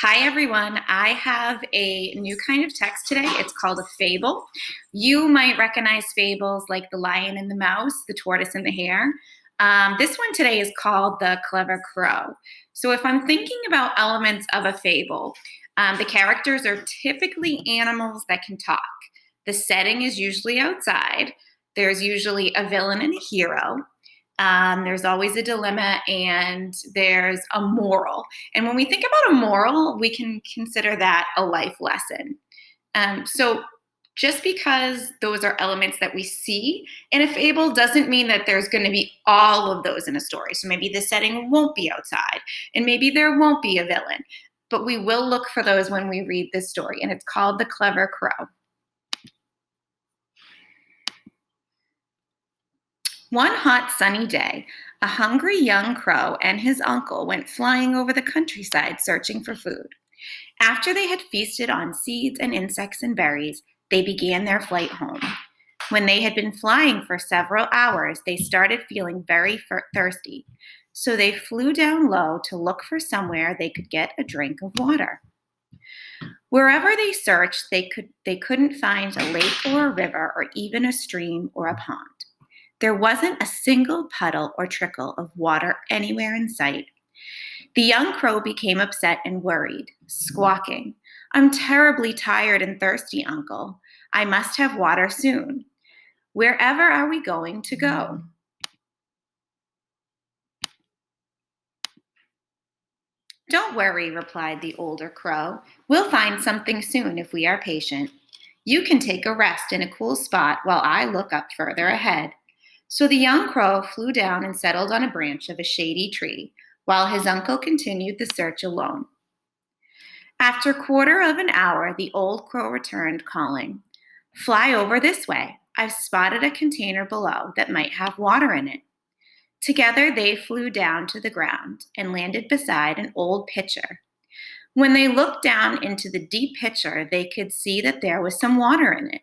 Hi, everyone. I have a new kind of text today. It's called a fable. You might recognize fables like The Lion and the Mouse, The Tortoise and the Hare. This one today is called The Clever Crow. So, if I'm thinking about elements of a fable, the characters are typically animals that can talk. The setting is usually outside. There's usually a villain and a hero. There's always a dilemma and there's a moral. And when we think about a moral, we can consider that a life lesson. So just because those are elements that we see in a fable doesn't mean that there's going to be all of those in a story. So maybe the setting won't be outside and maybe there won't be a villain, but we will look for those when we read this story. And it's called The Clever Crow. One hot sunny day, a hungry young crow and his uncle went flying over the countryside searching for food. After they had feasted on seeds and insects and berries, they began their flight home. When they had been flying for several hours, they started feeling very thirsty. So they flew down low to look for somewhere they could get a drink of water. Wherever they searched, they couldn't find a lake or a river or even a stream or a pond. There wasn't a single puddle or trickle of water anywhere in sight. The young crow became upset and worried, squawking, "I'm terribly tired and thirsty, Uncle. I must have water soon. Wherever are we going to go?" "Don't worry," replied the older crow. "We'll find something soon if we are patient. You can take a rest in a cool spot while I look up further ahead." So the young crow flew down and settled on a branch of a shady tree, while his uncle continued the search alone. After a quarter of an hour, the old crow returned, calling, "Fly over this way. I've spotted a container below that might have water in it." Together they flew down to the ground and landed beside an old pitcher. When they looked down into the deep pitcher, they could see that there was some water in it.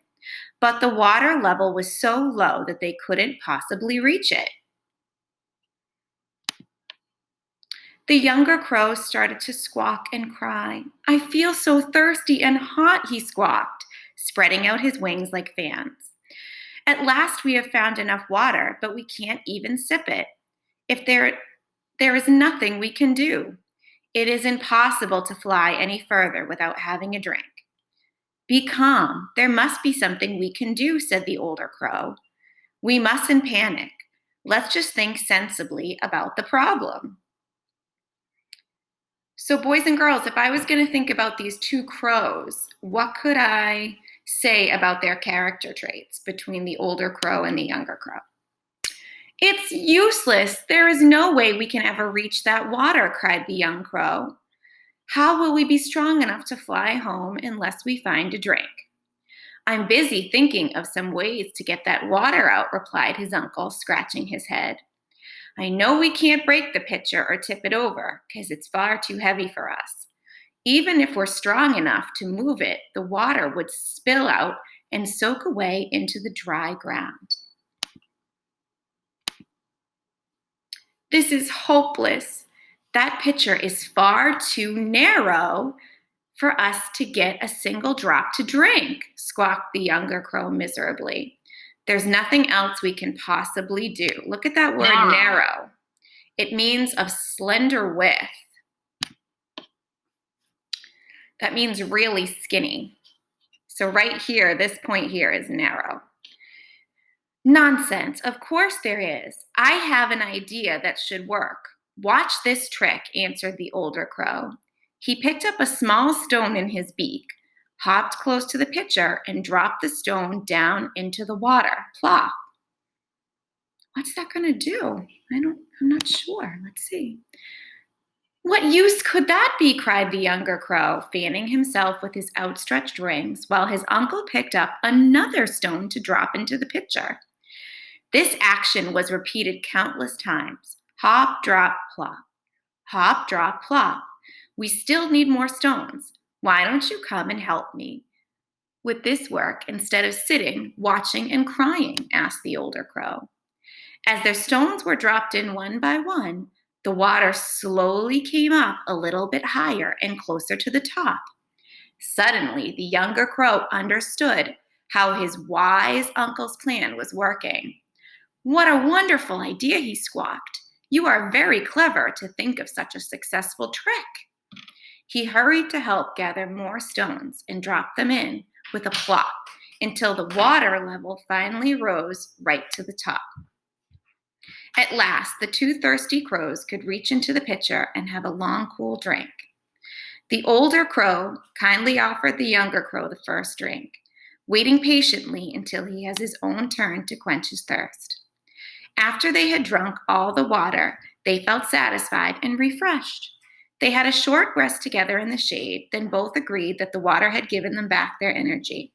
But the water level was so low that they couldn't possibly reach it. The younger crow started to squawk and cry. "I feel so thirsty and hot," he squawked, spreading out his wings like fans. "At last we have found enough water, but we can't even sip it. If there is nothing we can do. It is impossible to fly any further without having a drink." "Be calm. There must be something we can do," said the older crow. "We mustn't panic. Let's just think sensibly about the problem." So, boys and girls, if I was going to think about these two crows, what could I say about their character traits between the older crow and the younger crow? "It's useless. There is no way we can ever reach that water," cried the young crow. "How will we be strong enough to fly home unless we find a drink?" "I'm busy thinking of some ways to get that water out," replied his uncle, scratching his head. "I know we can't break the pitcher or tip it over because it's far too heavy for us. Even if we're strong enough to move it, the water would spill out and soak away into the dry ground. This is hopeless. That pitcher is far too narrow for us to get a single drop to drink," squawked the younger crow miserably. "There's nothing else we can possibly do." Look at that word, narrow. It means of slender width. That means really skinny. So right here, this point here is narrow. "Nonsense. Of course there is. I have an idea that should work. Watch this trick," answered the older crow. He picked up a small stone in his beak, hopped close to the pitcher, and dropped the stone down into the water. Plop. What's that going to do? I'm not sure. Let's see. "What use could that be?" cried the younger crow, fanning himself with his outstretched wings, while his uncle picked up another stone to drop into the pitcher. This action was repeated countless times. Hop, drop, plop. Hop, drop, plop. "We still need more stones. Why don't you come and help me with this work instead of sitting, watching, and crying?" asked the older crow. As their stones were dropped in one by one, The water slowly came up a little bit higher and closer to the top. Suddenly, the younger crow understood how his wise uncle's plan was working. "What a wonderful idea," he squawked. "You are very clever to think of such a successful trick." He hurried to help gather more stones and drop them in with a plop until the water level finally rose right to the top. At last, the two thirsty crows could reach into the pitcher and have a long, cool drink. The older crow kindly offered the younger crow the first drink, waiting patiently until he has his own turn to quench his thirst. After they had drunk all the water, they felt satisfied and refreshed. They had a short rest together in the shade, then both agreed that the water had given them back their energy.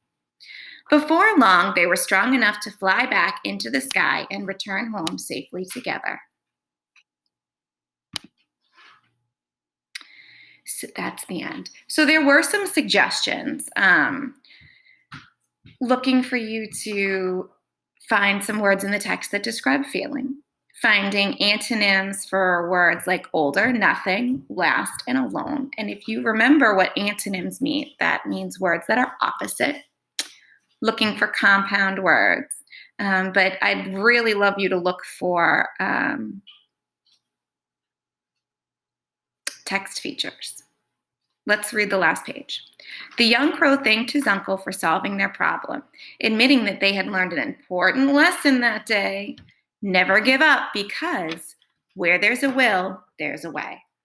Before long, they were strong enough to fly back into the sky and return home safely together. So that's the end. So there were some suggestions, looking for you to find some words in the text that describe feeling, finding antonyms for words like older, nothing, last, and alone. And if you remember what antonyms mean, that means words that are opposite, looking for compound words. But I'd really love you to look for text features. Let's read the last page. The young crow thanked his uncle for solving their problem, admitting that they had learned an important lesson that day. Never give up, because where there's a will, there's a way.